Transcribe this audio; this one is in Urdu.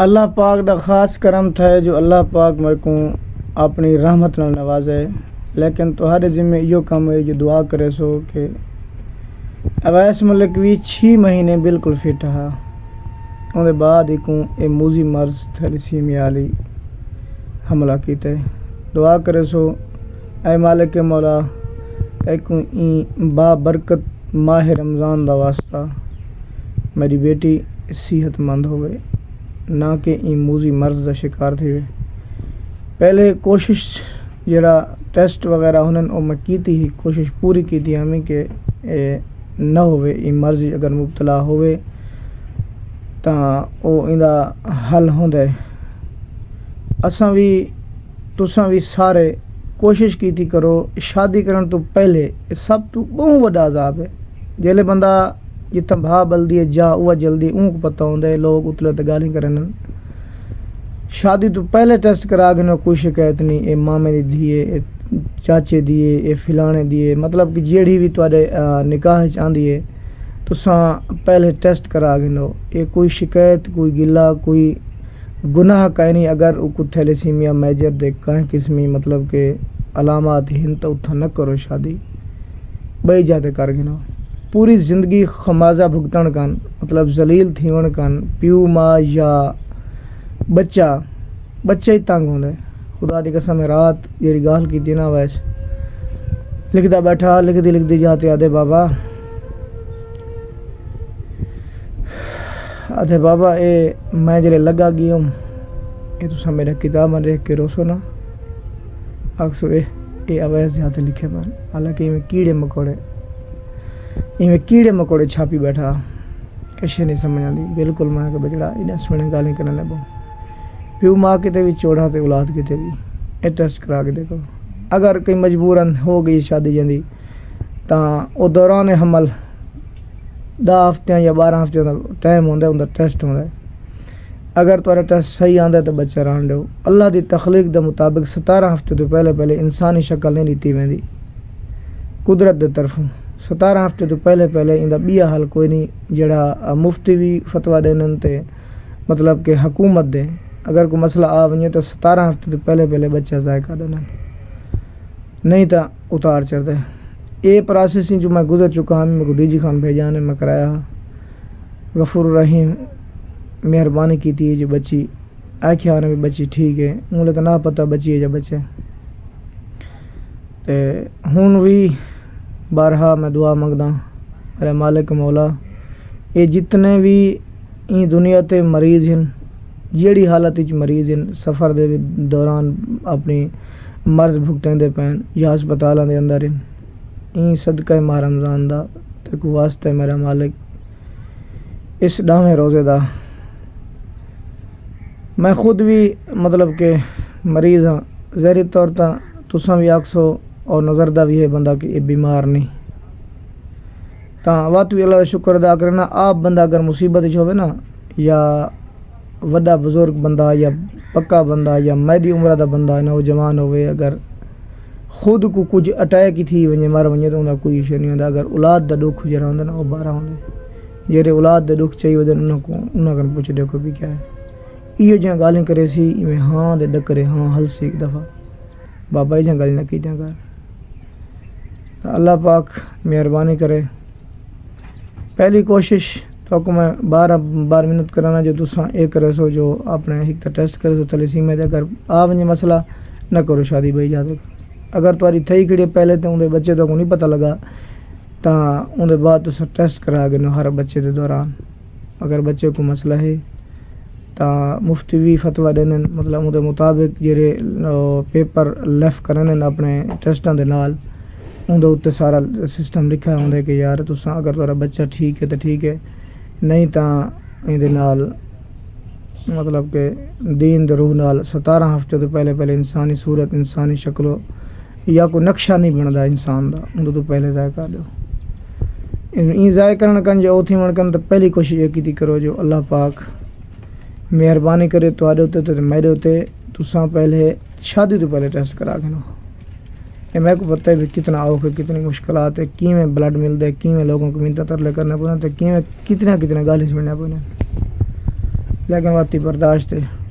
اللہ پاک دا خاص کرم تھا جو اللہ پاک میرے کو اپنی رحمت نال نوازے، لیکن تہاڈے ذمہ یہ کام ہے جو دعا کرے سو کہ اویس ملک بھی 6 مہینے بالکل فٹ ہا، ان دے بعد ایک اے موذی مرض تھیلیسیمیا والی حملہ کیتے۔ دعا کرے سو اے مالک مولا، ایک با برکت ماہ رمضان دا واسطہ میری بیٹی صحت مند ہوئے، نہ کہ موذی مرض دا شکار تھے۔ پہلے کوشش جڑا ٹیسٹ وغیرہ انہوں نے میں کی تھی، کوشش پوری کی تھی ہمیں کہ نہ ہوئے مرض، اگر مبتلا ہوئے تا او ایندا حل ہوندے۔ اساں بھی تساں بھی سارے کوشش کی تھی کرو، شادی کرن تو پہلے سب تو بہت بڑا عذاب ہے۔ جیلے بندہ جتنا بھا بلدی ہے جا وہ جلدی اون کو پتہ ہوندے، لوگ اتلے تے گالی کرن۔ شادی تو پہلے ٹیسٹ کرا کے نہ کوئی شکایت نہیں، اے مامے دی دیے، اے چاچے دیے، اے فلانے دیے، مطلب کہ جیڑی بھی تواڈے نکاح چ آندی ہے تساں پہلے ٹیسٹ کرا کے نو، اے کوئی شکایت، کوئی گلا، کوئی گناہ کہیں نہیں۔ اگر کو تھیلیسیمیا میجر دے کہیں قسمی مطلب کہ علامات ہیں تو اتھا نہ کرو شادی، بئی جاتے کر کے نو۔ پوری زندگی خمازہ بھگتن کن، مطلب ذلیل تھیون کن، پیو ماں یا بچہ ہی تنگ ہوندے۔ خدا دی قسم رات یہ گال کی دینا ویس لکھدا بیٹھا، لکھدی جاتے آدھے بابا اے میں جلے لگا گئی ہوں، اے تو میرا کتاب میں دیکھ کے روسو نا، اکسو اے اویس جاتے لکھے میں، حالانکہ میں کیڑے مکوڑے چھاپی بیٹھا، کشے نہیں سمجھ آندی بالکل۔ میں کہ بچڑا انہیں سونے گالیں کرنے لگو، پیو ماں کتے بھی چوڑا تے اولاد کتے بھی، اے ٹیسٹ کرا کے دیکھو۔ اگر کوئی مجبوراً ہو گئی شادی جاندی تاں او دوران حمل 10 ہفتیاں یا 12 ہفتیاں دا ٹائم ہوندا، ان دا ٹیسٹ ہوندا۔ اگر تہاڈا ٹیسٹ صحیح آندا تو بچہ رہن دو۔ اللہ دی تخلیق دے مطابق 17 ہفتے تو پہلے انسانی شکل نہیں دیتی ویندی قدرت دے طرفوں۔ 17 ہفتے تو پہلے اندا بیا حل کوئی نہیں، جڑا مفتی بھی فتویٰ دینن تے مطلب کہ حکومت دے اگر کوئی مسئلہ آ ونجے تو 17 ہفتے تو پہلے بچہ ضائع کر دینا، نہیں تا اتار چڑھ دے۔ یہ پروسیسنگ جو میں گزر چکا ہوں، میں کو ڈی جی خان بھیجانے میں کرایا۔ غفور الرحیم مہربانی کی تھی جو بچی آکھیا نے بھی بچی ٹھیک ہے، مجھے تو نہ پتہ بچی ہے یا بچے تے ہن بھی بارہا میں دعا منگدا میرے مالک مولا، یہ جتنے بھی این دنیا تے مریض ہیں، جیڑی حالت وچ مریض ہیں، سفر دے دوران اپنی مرض بھگتیں دے پین یا ہسپتالاں دے اندر ہیں، این صدقہ ماہ رمضان دا تے کو واسطے میرا مالک اس ڈاویں روزے دا۔ میں خود بھی مطلب کہ مریض ہاں، ظاہری طور تا تساں بھی آکسو اور نظر دا بھی ہے بندہ کہ یہ بیمار نہیں، تاں وقت بھی اللہ کا شکر ادا کرنا۔ آپ بندہ اگر مصیبت ہوئے نا، یا وڈا بزرگ بندہ یا پکا بندہ یا میری عمر دا بندہ نوجوان ہوئے، اگر خود کو کچھ اٹیک ہی تھی ونجے مر ونجے تو انہاں کوئی ایشو نہیں ہوندا۔ اگر اولاد دا دکھ جڑا ہوندا نا وہ بارہ ہوندے، جڑے اولاد دا دکھ چاہیے ودے انہاں کن پوچھ دیکھو بھی کیا ہے۔ ایو جہاں گالیں کرے سی میں ہاں دے ڈکرے ہاں حل سی ایک دفعہ بابا جہاں گالی نہ کیتیاں کر۔ اللہ پاک مہربانی کرے۔ پہلی کوشش تو کو میں 12 منٹ کرانا جو تساں اے کرے سو جو اپنے ایک ٹیسٹ کرے سو تھیلیسیمیا دے، اگر آ ونجے مسئلہ نہ کرو شادی بھائی جاتے۔ اگر تمہاری تھئی کھڑی پہلے تو اندے بچے تو کو نہیں پتہ لگا تاں اندے بعد تساں ٹیسٹ کرا کے ہر بچے دے دوران اگر بچے کو مسئلہ ہے تاں مفتی بھی فتویٰ دینے، مطلب اندے مطابق جڑے پیپر لیف کرنے اپنے ٹیسٹاں دے نال اندے اوتے سارا سسٹم لکھا ہوندا کہ یار تساں اگر تہاڈا بچہ ٹھیک ہے تو ٹھیک ہے، نہیں تاں ایندے نال مطلب کہ دین دے روح نال 17 ہفتے تو پہلے انسانی صورت انسانی شکلو یا کوئی نقشہ نہیں بندا انسان دا، اندے تو پہلے ضائع کر دو۔ این ضائع کرن کن جو تھی من کن تو پہلی کوشش یہ کیتی کرو جو اللہ پاک مہربانی کرے تواڈے تے تے میرے تے تساں پہلے شادی تو پہلے ٹیسٹ کرا کے نو۔ یہ میں کو پتہ ہے بھی کتنا اوکھ ہے، کتنی مشکلات ہے، کیویں بلڈ ملدا ہے، کیویں لوگوں کو منتیں ترلے کرنا پوندے تے کتنا گالی سننا پوندے۔ لیکن واتی برداشت ہے